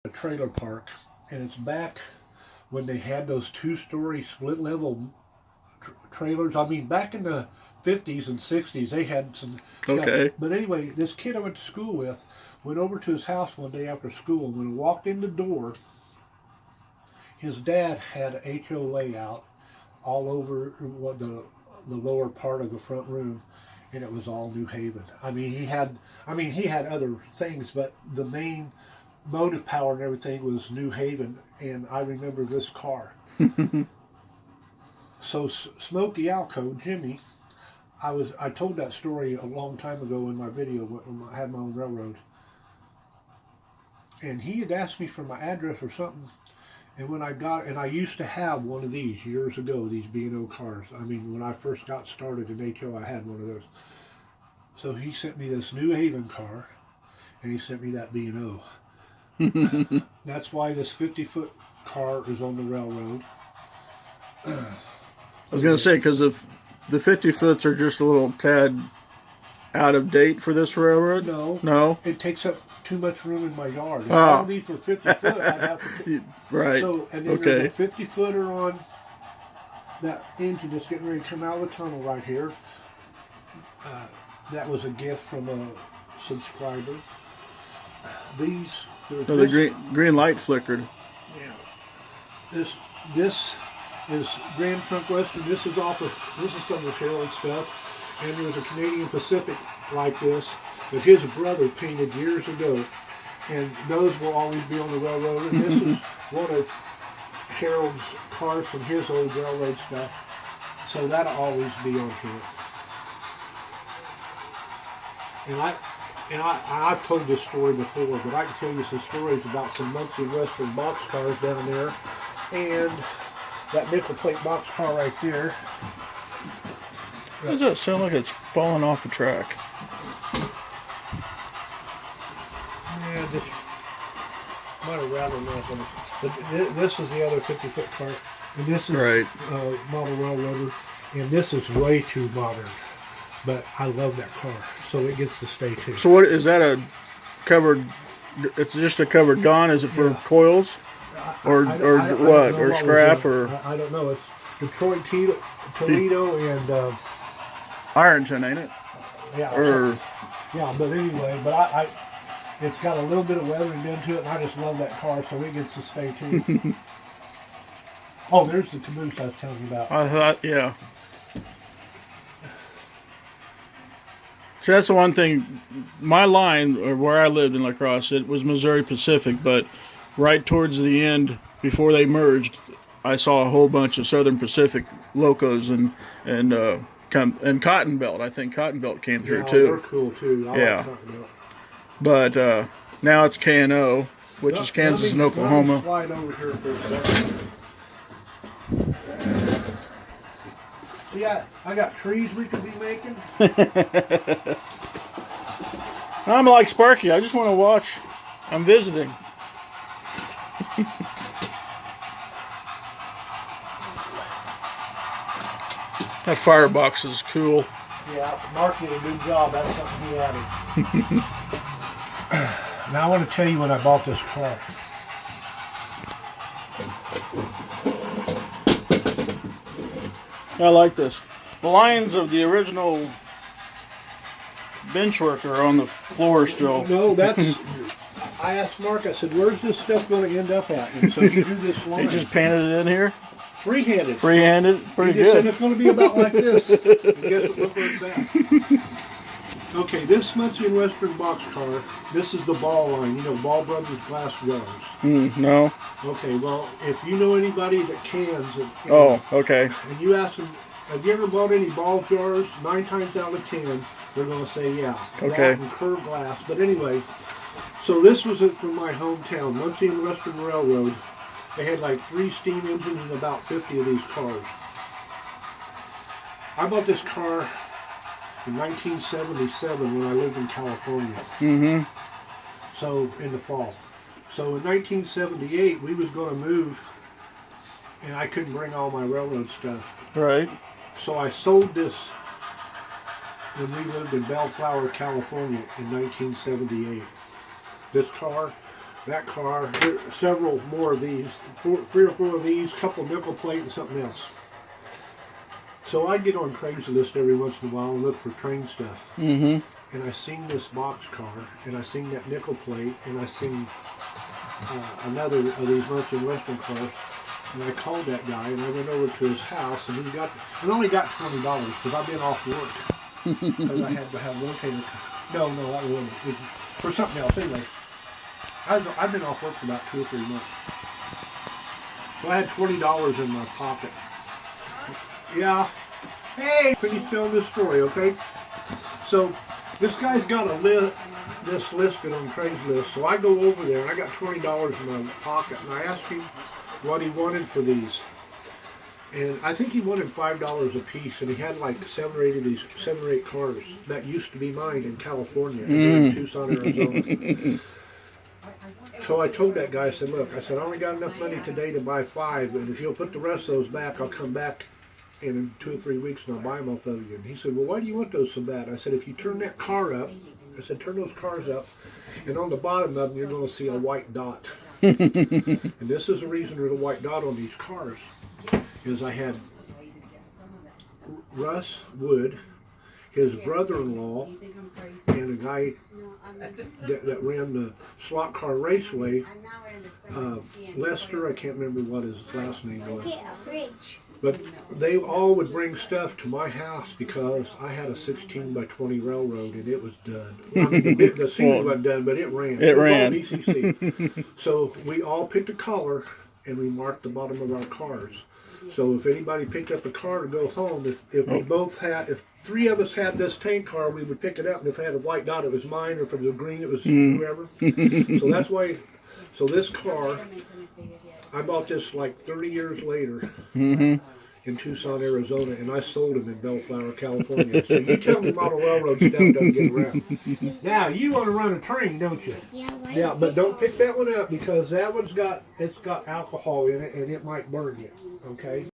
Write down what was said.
a trailer park, and it's back when they had those two-story split-level trailers. I mean, back in the 50s and 60s, they had some stuff. Okay. But anyway, this kid I went to school with went over to his house one day after school, and when he walked in the door, his dad had HO layout all over the lower part of the front room, and it was all New Haven. He had other things, but the main motive power and everything was New Haven, and I remember this car. So Smokey Alco, Jimmy, I told that story a long time ago in my video when I had my own railroad, and he had asked me for my address or something. And when I got, and I used to have one of these years ago, these B&O cars. I mean, when I first got started in HO, I had one of those. So he sent me this New Haven car, and he sent me that B&O. That's why this 50-foot car is on the railroad. I was going to say, because if the 50-foots are just a little tad out of date for this railroad? No. It takes up too much room in my yard. If Oh. all these were 50 foot, I'd have to. Right. So, and then there's a 50 footer on that engine that's getting ready to come out of the tunnel right here. That was a gift from a subscriber. The green light flickered. Yeah. This is Grand Trunk Western. This is some of the Herald stuff. And there's a Canadian Pacific like this that his brother painted years ago, and those will always be on the railroad. And this is one of Harold's cars from his old railroad stuff, so that'll always be on here. And I've told this story before, but I can tell you some stories about some Muncie and Western box cars down there, and that nickel plate box car right there. Why does that sound like it's falling off the track? Yeah, just might have rattled that. But this is the other 50-foot car, and this is model railroader, and this is way too modern. But I love that car, so it gets to stay too. So what is that, a covered? It's just a covered gun. Is it for coils, or what, or scrap, or? I don't know. It's Detroit, Toledo, and Ironton, ain't it? Yeah. But anyway, it's got a little bit of weathering done to it, and I just love that car, so it gets to stay too. Oh, there's the caboose I was telling you about. I thought, yeah. So that's the one thing. My line, or where I lived in La Crosse, it was Missouri Pacific, but right towards the end, before they merged, I saw a whole bunch of Southern Pacific locos and Cotton Belt. I think Cotton Belt came through too. They're cool too. I like Cotton Belt. But now it's K&O, which is Kansas and Oklahoma. Let me slide over here for a second. Yeah, I got trees we could be making. I'm like Sparky. I just want to watch. I'm visiting. That firebox is cool. Yeah, Mark did a good job. That's something he added. Now I want to tell you when I bought this car. I like this. The lines of the original benchwork are on the floor still. No, that's... I asked Mark, I said, where's this stuff going to end up at? And so you do this line. He just painted it in here? Freehanded. Freehanded? Pretty good. Said it's going to be about like this. And guess what? Look where it's at. Okay, this Muncie and Western box car, this is the Ball line. You know, Ball Brothers glass jars. No. Okay, well, if you know anybody that cans... okay. And you ask them, have you ever bought any Ball jars? 9 times out of 10, they're going to say, yeah. Okay. That and curved glass. But anyway, so this was it from my hometown, Muncie and Western Railroad. They had like 3 steam engines and about 50 of these cars. I bought this car in 1977 when I lived in California. So, in the fall. So in 1978, we was going to move, and I couldn't bring all my railroad stuff. Right. So I sold this when we lived in Bellflower, California in 1978. This car that car, there are several more of these, 3 or 4 of these, couple nickel plate and something else. So I get on Craigslist every once in a while and look for train stuff. Mm-hmm. And I seen this box car, and I seen that nickel plate, and I seen another of these Merchant Western cars. And I called that guy, and I went over to his house, and I only got $20 because I've been off work because I had to have rotator. No, that wasn't it was for something else. Anyway, I've been off work for about 2 or 3 months, so I had $20 in my pocket. Yeah. Hey, finish telling this story, okay? So this guy's got this listed on Craigslist. So I go over there and I got $20 in my pocket, and I asked him what he wanted for these. And I think he wanted $5 a piece, and he had like 7 or 8 of these, 7 or 8 cars that used to be mine in California, in Tucson, Arizona. So I told that guy, I said, look, I only got enough money today to buy 5, and if you'll put the rest of those back, I'll come back in 2 or 3 weeks and I'll buy them off of you. And he said, well, why do you want those so bad? I said, if you turn that car up, I said, turn those cars up, and on the bottom of them, you're going to see a white dot. And this is the reason there's a white dot on these cars, is I had Russ Wood, his brother-in-law, and a guy that ran the slot car raceway, Lester, I can't remember what his last name was. But they all would bring stuff to my house because I had a 16 by 20 railroad, and it was done. I mean, the ceiling wasn't done, but it ran. It ran. All DCC. So we all picked a color, and we marked the bottom of our cars. So if anybody picked up a car to go home, if we both had, if 3 of us had this tank car, we would pick it up, and if it had a white dot, it was mine, or if it was green, it was whoever. So that's why. So this car, I bought this like 30 years later in Tucson, Arizona, and I sold them in Bellflower, California. So you tell me model railroad stuff doesn't get around. Now, you want to run a train, don't you? Yeah, but don't pick that one up because that one's got alcohol in it and it might burn you, okay?